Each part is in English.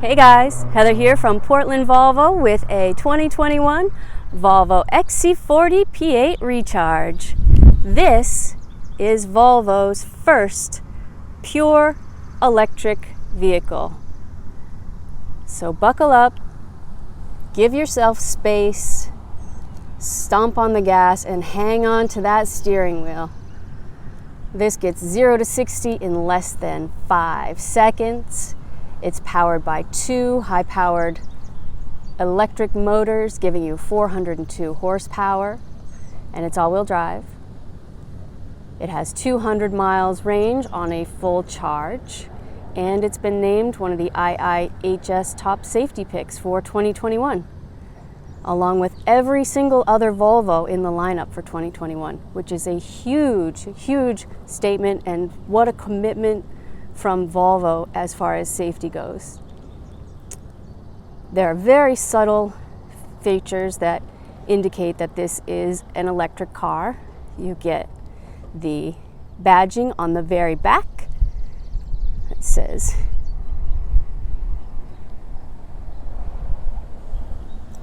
Hey guys, Heather here from Portland Volvo with a 2021 Volvo XC40 P8 Recharge. This is Volvo's first pure electric vehicle. So buckle up, give yourself space, stomp on the gas and hang on to that steering wheel. This gets 0 to 60 in less than 5 seconds. It's powered by 2 high-powered electric motors giving you 402 horsepower, and it's all-wheel drive. It has 200 miles range on a full charge, and it's been named one of the IIHS top safety picks for 2021, along with every single other Volvo in the lineup for 2021, which is a huge, huge statement, and what a commitment from Volvo as far as safety goes. There are very subtle features that indicate that this is an electric car. You get the badging on the very back. It says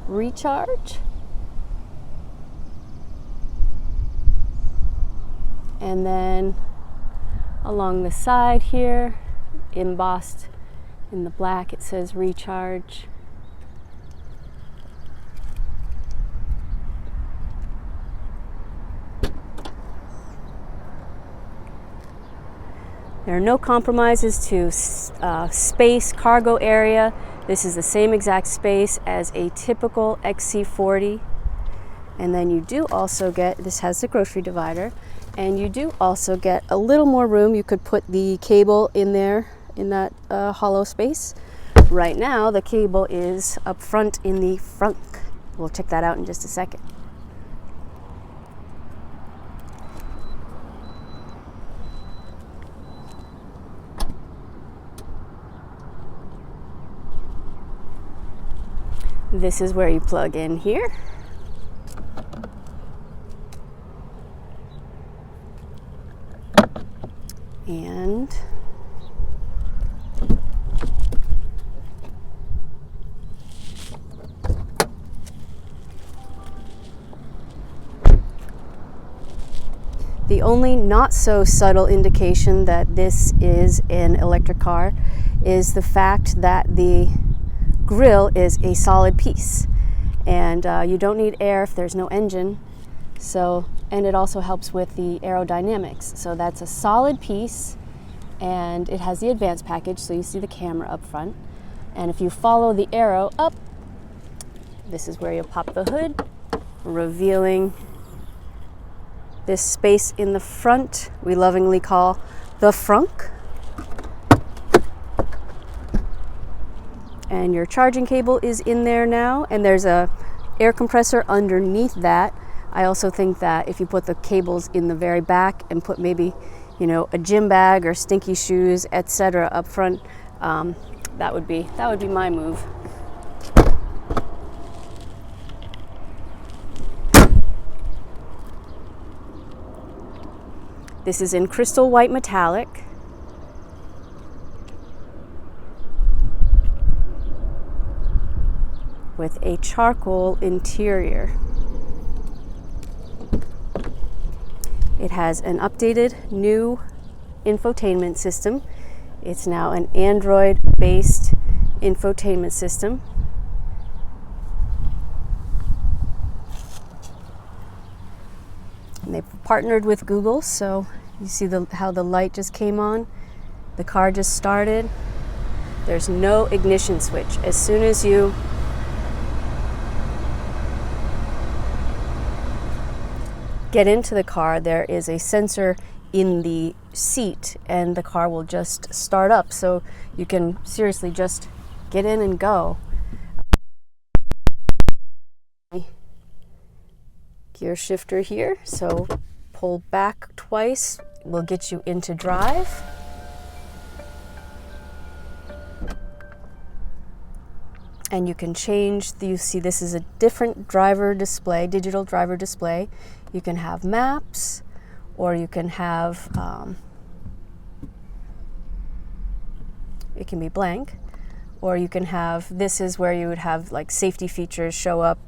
Recharge. And then along the side here, embossed in the black, it says Recharge. There are no compromises to space, cargo area. This is the same exact space as a typical XC40. And then you do also get, this has the grocery divider, and you do also get a little more room. You could put the cable in there, in that hollow space. Right now, the cable is up front in the frunk. We'll check that out in just a second. This is where you plug in here. And the only not so subtle indication that this is an electric car is the fact that the grille is a solid piece, and you don't need air if there's no engine. And it also helps with the aerodynamics. So that's a solid piece, and it has the advanced package, so you see the camera up front. And if you follow the arrow up, this is where you'll pop the hood, revealing this space in the front we lovingly call the frunk. And your charging cable is in there now, and there's a air compressor underneath that. I also think that if you put the cables in the very back and put maybe, a gym bag or stinky shoes, etc. up front, that would be my move. This is in crystal white metallic. With a charcoal interior. It has an updated new infotainment system. It's now an Android-based infotainment system. And they've partnered with Google, so you see how the light just came on. The car just started. There's no ignition switch. As soon as you get into the car, there is a sensor in the seat, and the car will just start up. So you can seriously just get in and go. Gear shifter here, so pull back twice will get you into drive. And you can change, you see this is a different driver display, digital driver display. You can have maps, or you can have, it can be blank, or you can have, this is where you would have like safety features show up.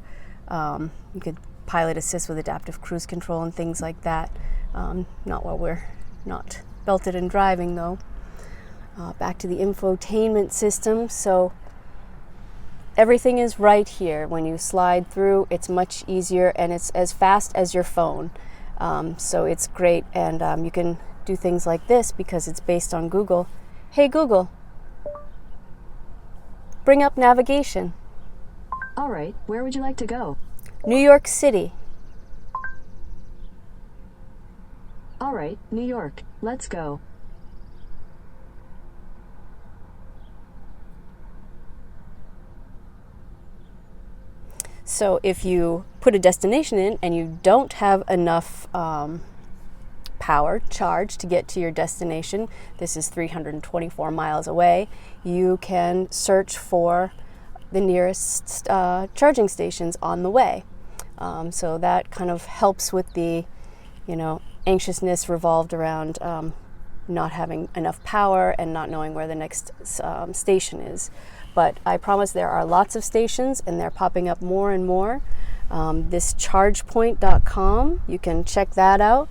You could pilot assist with adaptive cruise control and things like that. Not while we're not belted and driving though. Back to the infotainment system. So everything is right here. When you slide through, it's much easier and it's as fast as your phone. So it's great, and you can do things like this because it's based on Google. Hey Google, bring up navigation. All right, where would you like to go? New York City. All right, New York, let's go. So if you put a destination in and you don't have enough power charge to get to your destination, this is 324 miles away, you can search for the nearest charging stations on the way. So that kind of helps with the, anxiousness revolved around not having enough power and not knowing where the next station is. But I promise there are lots of stations and they're popping up more and more. This chargepoint.com, you can check that out,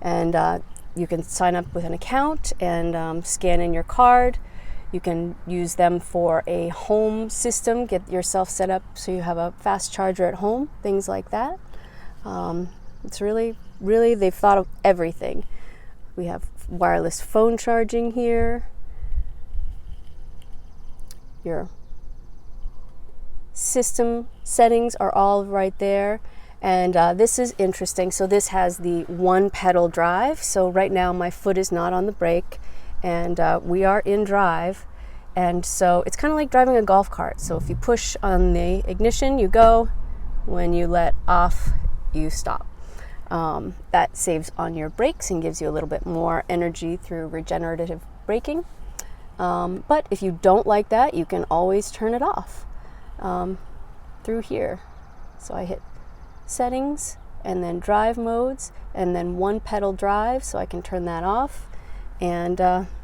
and you can sign up with an account and scan in your card. You can use them for a home system, get yourself set up so you have a fast charger at home, things like that. It's really, they've thought of everything. We have wireless phone charging here. Your system settings are all right there. And this is interesting. So this has the one pedal drive. So right now my foot is not on the brake, and we are in drive. And so it's kind of like driving a golf cart. So if you push on the ignition, you go. When you let off, you stop. That saves on your brakes and gives you a little bit more energy through regenerative braking. But if you don't like that, you can always turn it off through here. So I hit settings and then drive modes and then one pedal drive, so I can turn that off, and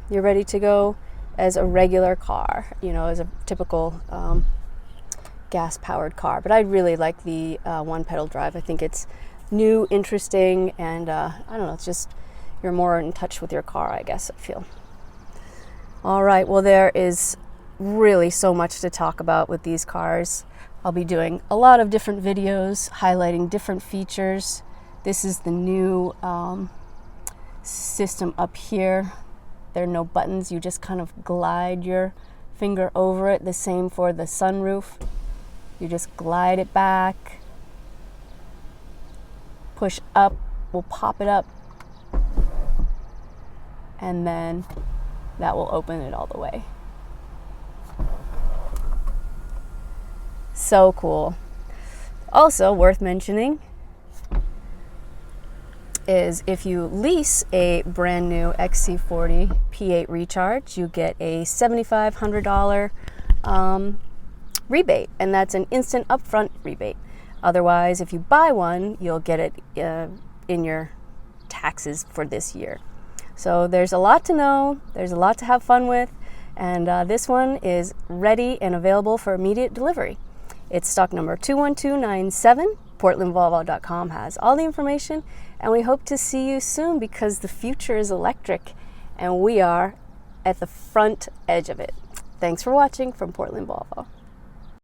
you're ready to go as a regular car, as a typical gas powered car. But I really like the one pedal drive. I think it's new, interesting, and I don't know, it's just, you're more in touch with your car, I guess, I feel. All right, well, there is really so much to talk about with these cars. I'll be doing a lot of different videos highlighting different features. This is the new system up here. There are no buttons. You just kind of glide your finger over it. The same for the sunroof. You just glide it back. Push up, will pop it up. And then that will open it all the way. So cool. Also worth mentioning is if you lease a brand new XC40 P8 Recharge, you get a $7,500 rebate, and that's an instant upfront rebate. Otherwise, if you buy one, you'll get it in your taxes for this year. So there's a lot to know, there's a lot to have fun with, and this one is ready and available for immediate delivery. It's stock number 21297. PortlandVolvo.com has all the information, and we hope to see you soon because the future is electric and we are at the front edge of it. Thanks for watching from Portland Volvo.